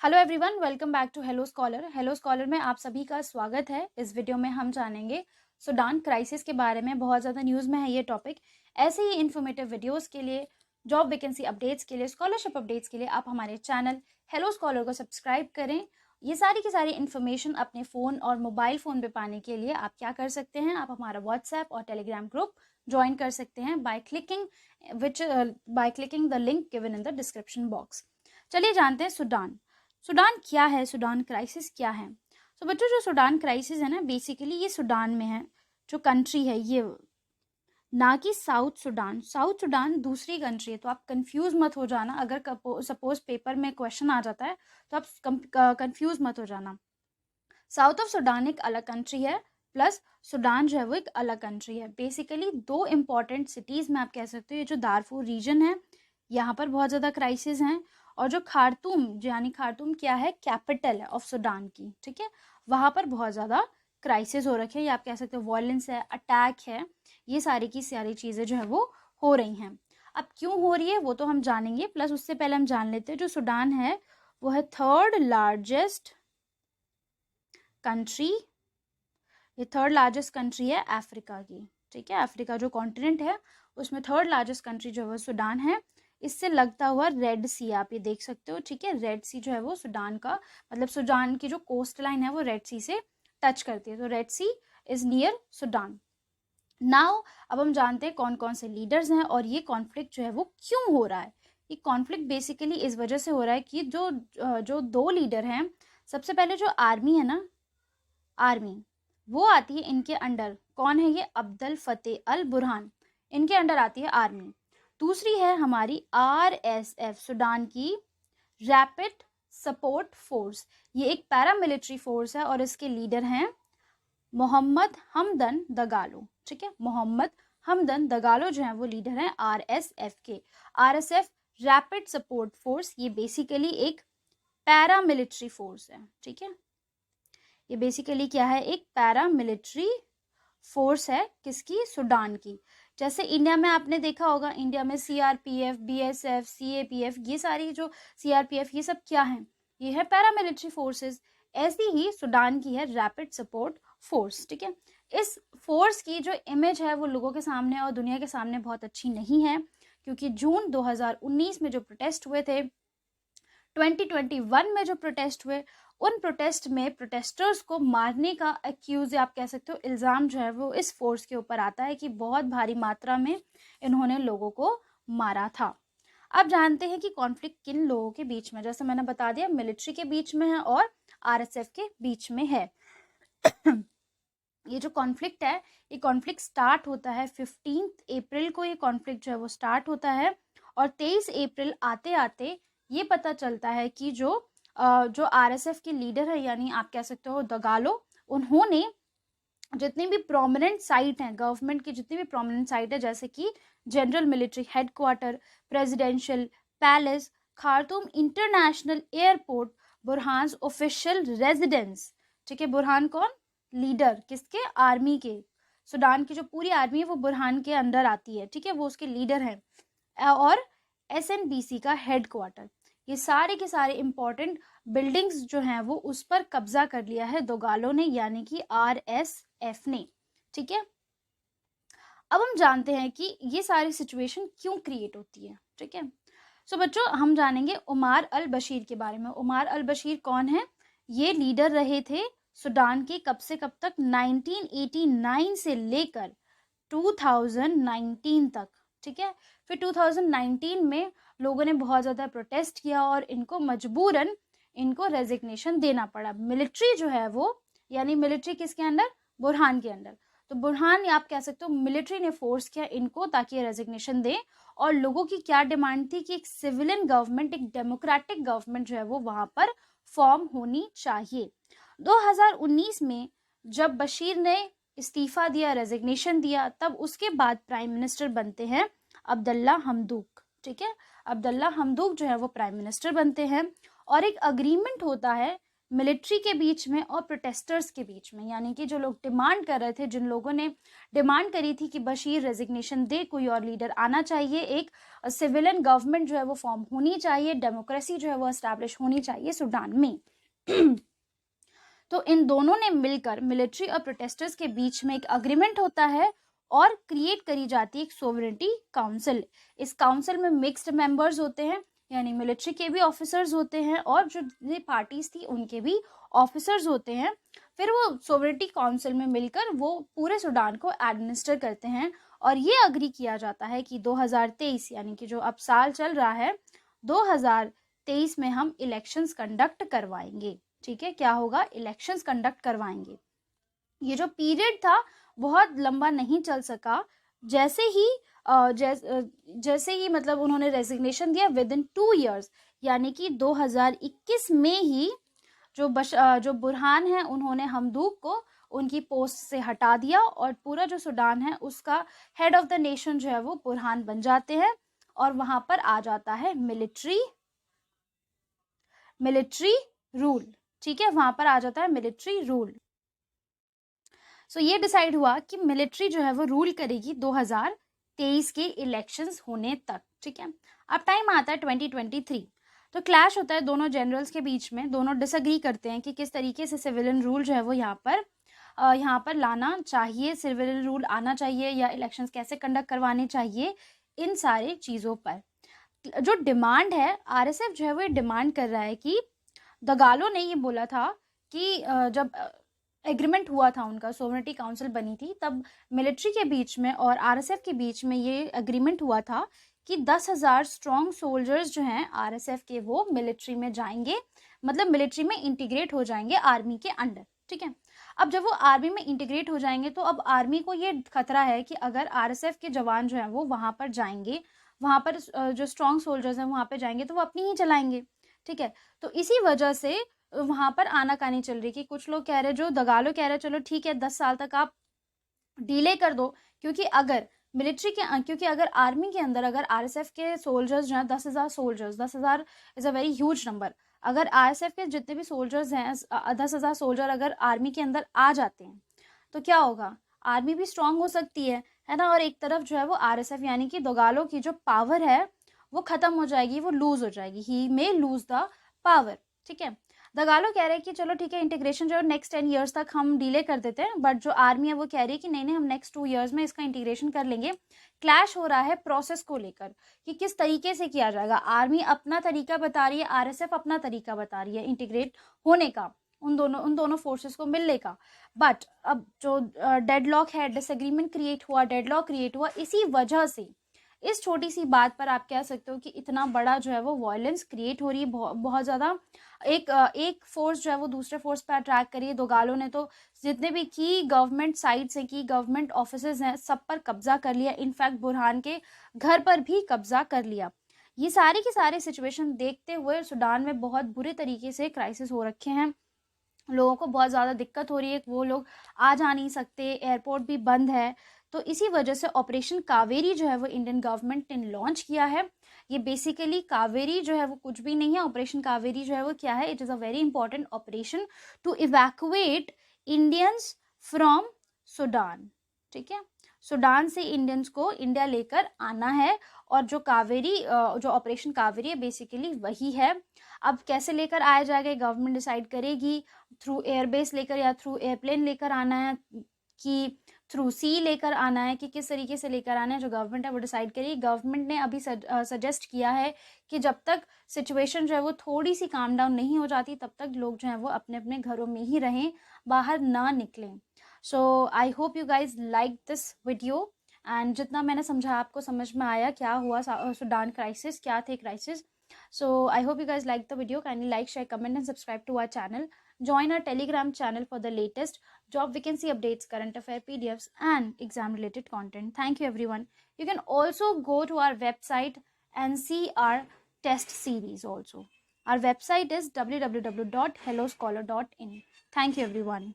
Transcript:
Hello everyone, welcome back to hello scholar. Hello scholar में आप सभी का स्वागत है। इस वीडियो में हम जानेंगे सूडान क्राइसिस के बारे में। बहुत ज़्यादा न्यूज़ में है ये टॉपिक। ऐसे ही इन्फॉर्मेटिव वीडियोस के लिए, जॉब वैकेंसी अपडेट्स के लिए, स्कॉलरशिप अपडेट्स के लिए आप हमारे चैनल हेलो स्कॉलर को सब्सक्राइब करें। ये सारी की सारी इन्फॉर्मेशन अपने फ़ोन और मोबाइल फ़ोन पे पाने के लिए आप क्या कर सकते हैं, आप हमारा व्हाट्सएप और टेलीग्राम ग्रुप ज्वाइन कर सकते हैं by clicking the link given in the description box. चलिए जानते हैं सूडान। सूडान क्या है, सूडान क्राइसिस क्या है। तो बच्चों, जो सूडान क्राइसिस है ना, बेसिकली ये सूडान में है, जो कंट्री है ये, ना कि साउथ सूडान। साउथ सूडान दूसरी कंट्री है, तो आप कंफ्यूज मत हो जाना। अगर सपोज पेपर में क्वेश्चन आ जाता है तो आप कंफ्यूज मत हो जाना। साउथ ऑफ सूडान एक अलग कंट्री है, प्लस सूडान जो है वो एक अलग कंट्री है। बेसिकली दो इंपॉर्टेंट सिटीज में आप कह सकते हो, ये जो दारफूर रीजन है यहाँ पर बहुत ज़्यादा क्राइसिस हैं, और जो खार्तूम, यानी खार्तूम क्या है, कैपिटल है ऑफ सूडान की, ठीक है, वहाँ पर बहुत ज़्यादा क्राइसिस हो रखे हैं, या आप कह सकते हो वॉयलेंस है, अटैक है, ये सारी की सारी चीज़ें जो है वो हो रही हैं। अब क्यों हो रही है वो तो हम जानेंगे, प्लस उससे पहले हम जान लेते हैं जो सूडान है वो है थर्ड लार्जेस्ट कंट्री। ये थर्ड लार्जेस्ट कंट्री है अफ्रीका की, ठीक है। अफ्रीका जो कॉन्टिनेंट है उसमें थर्ड लार्जेस्ट कंट्री जो है सूडान है। इससे लगता हुआ रेड सी आप ये देख सकते हो, ठीक है। रेड सी जो है वो सूडान का, मतलब सूडान की जो कोस्ट लाइन है वो रेड सी से टच करती है, तो Red Sea is near Sudan. Now अब हम जानते हैं कौन कौन से लीडर्स हैं और ये कॉन्फ्लिक्ट जो है वो क्यों हो रहा है। ये कॉन्फ्लिक्ट बेसिकली इस वजह से हो रहा है कि जो दो लीडर हैं, सबसे पहले जो आर्मी है ना, आर्मी वो आती है इनके अंडर। कौन है ये? अब्दुल फतेह अल बुरहान, इनके अंडर आती है आर्मी। दूसरी है हमारी आरएसएफ, सूडान की रैपिड सपोर्ट फोर्स। ये एक पैरामिलिट्री फोर्स है और इसके लीडर हैं मोहम्मद हमदन दगालो, ठीक है। मोहम्मद हमदन दगालो जो है वो लीडर हैं आरएसएफ के। आरएसएफ रैपिड सपोर्ट फोर्स, ये बेसिकली एक पैरामिलिट्री फोर्स है, ठीक है। ये बेसिकली क्या है? एक पैरामिलिट्री फोर्स है, किसकी? सूडान की। जैसे इंडिया में आपने देखा होगा, इंडिया में सीआरपीएफ, बीएसएफ, सीएपीएफ, ये सारी जो सीआरपीएफ, ये सब क्या है? ये है पैरामिलिट्री फोर्सेस। ऐसी ही सूडान की है रैपिड सपोर्ट फोर्स, ठीक है। इस फोर्स की जो इमेज है वो लोगों के सामने और दुनिया के सामने बहुत अच्छी नहीं है, क्योंकि जून 2019 में जो प्रोटेस्ट हुए थे, 2021 में जो प्रोटेस्ट हुए, उन प्रोटेस्ट में प्रोटेस्टर्स को मारने का एक्यूज, आप कह सकते हो इल्ज़ाम जो है वो इस फोर्स के ऊपर आता है कि बहुत भारी मात्रा में इन्होंने लोगों को मारा था। अब जानते हैं कि कॉन्फ्लिक्ट किन लोगों के बीच में, जैसे मैंने बता दिया, मिलिट्री के बीच में है और आरएसएफ के बीच में है। ये जो कॉन्फ्लिक्ट है, ये कॉन्फ्लिक्ट स्टार्ट होता है 15 अप्रैल को। ये कॉन्फ्लिक्ट जो है वो स्टार्ट होता है और 23 अप्रैल आते आते ये पता चलता है कि जो आरएसएफ के लीडर है, यानी आप कह सकते हो दगालो, उन्होंने जितनी भी प्रोमिनेंट साइट हैं, गवर्नमेंट की जितनी भी प्रोमिनेंट साइट है, जैसे कि general military headquarter, presidential palace, Khartoum international airport, Burhan official residence, ठीक है। बुरहान कौन? लीडर, किसके? आर्मी के। सूडान की जो पूरी आर्मी है वो बुरहान के अंडर आती है, ठीक है, वो उसके लीडर हैं। और एसएनबीसी का हेडक्वार्टर, ये सारे के सारे इंपॉर्टेंट बिल्डिंग्स जो हैं वो उस पर कब्जा कर लिया है दगालो ने, यानी कि आरएसएफ ने, ठीक है। अब हम जानते हैं कि ये सारी सिचुएशन क्यों क्रिएट होती है, ठीक है। सो बच्चों, हम जानेंगे उमार अल बशीर के बारे में। उमार अल बशीर कौन है? ये लीडर रहे थे सूडान के कब से कब तक? 1989 से लेकर 2019 तक, ठीक है। फिर 2019 में लोगों ने बहुत ज़्यादा प्रोटेस्ट किया और इनको मजबूरन इनको रेजिग्नेशन देना पड़ा। मिलिट्री जो है वो, यानी मिलिट्री किसके अंडर? बुरहान के अंडर। तो बुरहान, आप कह सकते हो मिलिट्री ने फोर्स किया इनको ताकि ये रेजिग्नेशन दें। और लोगों की क्या डिमांड थी कि एक सिविलियन गवर्नमेंट, एक डेमोक्रेटिक गवर्नमेंट जो है वो वहाँ पर फॉर्म होनी चाहिए। 2019 में जब बशीर ने इस्तीफा दिया, रेजिग्नेशन दिया, तब उसके बाद प्राइम मिनिस्टर बनते हैं अब्दुल्ला हमदूक, ठीक है। अब्दुल्ला हमदूक जो है वो प्राइम मिनिस्टर बनते हैं और एक अग्रीमेंट होता है मिलिट्री के बीच में और प्रोटेस्टर्स के बीच में, यानी कि जो लोग डिमांड कर रहे थे, जिन लोगों ने डिमांड करी थी कि बशीर रेजिग्नेशन दे, कोई और लीडर आना चाहिए, एक सिविलियन गवर्नमेंट जो है वो फॉर्म होनी चाहिए, डेमोक्रेसी जो है वो एस्टैब्लिश होनी चाहिए सूडान में। तो इन दोनों ने मिलकर, मिलिट्री और प्रोटेस्टर्स के बीच में एक अग्रीमेंट होता है और क्रिएट करी जाती है एक सोवरेनिटी काउंसिल। इस काउंसिल में मिक्स्ड मेंबर्स होते हैं, यानी मिलिट्री के भी ऑफिसर्स होते हैं और जो पार्टीज थी उनके भी ऑफिसर्स होते हैं। फिर वो सोवरेनिटी काउंसिल में मिलकर वो पूरे सूडान को एडमिनिस्टर करते हैं और ये अग्री किया जाता है कि 2023, यानी कि जो अब साल चल रहा है 2023 में हम इलेक्शंस कंडक्ट करवाएंगे। ठीक है, क्या होगा, इलेक्शंस कंडक्ट करवाएंगे। ये जो पीरियड था बहुत लंबा नहीं चल सका, जैसे ही मतलब उन्होंने रेजिग्नेशन दिया विद इन 2 years, यानी कि 2021 में ही जो बुरहान है उन्होंने हमदूक को उनकी पोस्ट से हटा दिया और पूरा जो सूडान है उसका हेड ऑफ द नेशन जो है वो बुरहान बन जाते हैं और वहां पर आ जाता है मिलिट्री रूल। ठीक है, वहां पर आ जाता है मिलिट्री रूल। सो ये डिसाइड हुआ कि मिलिट्री जो है वो रूल करेगी 2023 के इलेक्शंस होने तक। ठीक है, अब टाइम आता है 2023, तो क्लैश होता है दोनों जनरल्स के बीच में। दोनों डिसएग्री करते हैं कि किस तरीके से सिविलियन रूल जो है वो यहाँ पर लाना चाहिए, सिविलियन रूल आना चाहिए या इलेक्शंस कैसे कंडक्ट करवाने चाहिए, इन सारी चीज़ों पर। जो डिमांड है, आरएसएफ जो है वो डिमांड कर रहा है कि दगालो ने ये बोला था कि जब एग्रीमेंट हुआ था उनका, सोवरेनिटी काउंसिल बनी थी, तब मिलिट्री के बीच में और आरएसएफ के बीच में ये एग्रीमेंट हुआ था कि 10,000 स्ट्रॉन्ग सोल्जर्स जो हैं आरएसएफ के वो मिलिट्री में जाएंगे, मतलब मिलिट्री में इंटीग्रेट हो जाएंगे आर्मी के अंडर। ठीक है, अब जब वो आर्मी में इंटीग्रेट हो जाएंगे तो अब आर्मी को ये खतरा है कि अगर आरएसएफ के जवान जो हैं वो वहाँ पर जाएंगे, वहाँ पर जो स्ट्रॉन्ग सोल्जर्स हैं वहाँ पर जाएंगे तो वो अपनी ही चलाएंगे। ठीक है, तो इसी वजह से वहां पर आनाकानी चल रही कि कुछ लोग कह रहे, जो दगालो कह रहे चलो ठीक है 10 साल तक आप डिले कर दो, क्योंकि अगर आर्मी के अंदर अगर आरएसएफ के सोल्जर्स जो हैं 10,000 soldiers, 10,000 is a very huge number. अगर आरएसएफ के जितने भी सोल्जर्स हैं 10,000 सोल्जर अगर आर्मी के अंदर आ जाते हैं तो क्या होगा, आर्मी भी स्ट्रांग हो सकती है ना, और एक तरफ जो है वो आरएसएफ यानी कि दगालो की जो पावर है वो खत्म हो जाएगी, वो लूज हो जाएगी, ही मे लूज द पावर। ठीक है, दगालो कह रहे हैं कि चलो ठीक है इंटीग्रेशन जो है नेक्स्ट 10 years तक हम डिले कर देते हैं, बट जो आर्मी है वो कह रही है कि नहीं हम नेक्स्ट 2 years में इसका इंटीग्रेशन कर लेंगे। क्लैश हो रहा है प्रोसेस को लेकर कि किस तरीके से किया जाएगा। आर्मी अपना तरीका बता रही है, आरएसएफ अपना तरीका बता रही है इंटीग्रेट होने का, उन दोनों फोर्सेस को मिलने का। बट अब जो डेडलॉक है, डिसएग्रीमेंट डेडलॉक क्रिएट हुआ इसी वजह से। इस छोटी सी बात पर आप कह सकते हो कि इतना बड़ा जो है वो वायलेंस क्रिएट हो रही है, बहुत ज़्यादा। एक फोर्स जो है वो दूसरे फोर्स पर अट्रैक करिए। दोगालों ने तो जितने भी की गवर्नमेंट साइट्स हैं, की गवर्नमेंट ऑफिसेज हैं, सब पर कब्जा कर लिया। इनफैक्ट बुरहान के घर पर भी कब्जा कर लिया। ये सारे की सारे सिचुएशन देखते हुए सूडान में बहुत बुरे तरीके से क्राइसिस हो रखे हैं, लोगों को बहुत ज़्यादा दिक्कत हो रही है, वो लोग आ जा नहीं सकते, एयरपोर्ट भी बंद है। तो इसी वजह से ऑपरेशन कावेरी जो है वो इंडियन गवर्नमेंट ने लॉन्च किया है। ये बेसिकली कावेरी जो है वो कुछ भी नहीं है, ऑपरेशन कावेरी जो है वो क्या है, it is a very important operation to evacuate Indians from Sudan. ठीक है, सूडान से इंडियंस को इंडिया लेकर आना है, और जो ऑपरेशन कावेरी है बेसिकली वही है। अब कैसे लेकर आया जाएगा गवर्नमेंट डिसाइड करेगी, थ्रू एयरबेस लेकर या थ्रू एयरप्लेन लेकर आना है कि थ्रू सी लेकर आना है, कि किस तरीके से लेकर आना है, जो गवर्नमेंट है वो डिसाइड करेगी। गवर्नमेंट ने अभी सजेस्ट किया है कि जब तक सिचुएशन जो है वो थोड़ी सी काम डाउन नहीं हो जाती तब तक लोग जो है वो अपने अपने घरों में ही रहें, बाहर ना निकलें। So I hope you guys like this video, and जितना मैंने समझा आपको समझ में आया क्या हुआ सूडान क्राइसिस, क्या थे crisis. So I hope you guys liked the video. Kindly like, share, comment and subscribe to our channel. Join our Telegram channel for the latest job vacancy updates, current affair PDFs and exam related content. Thank you everyone. You can also go to our website and see our test series also. Our website is www.helloscholar.in. Thank you everyone.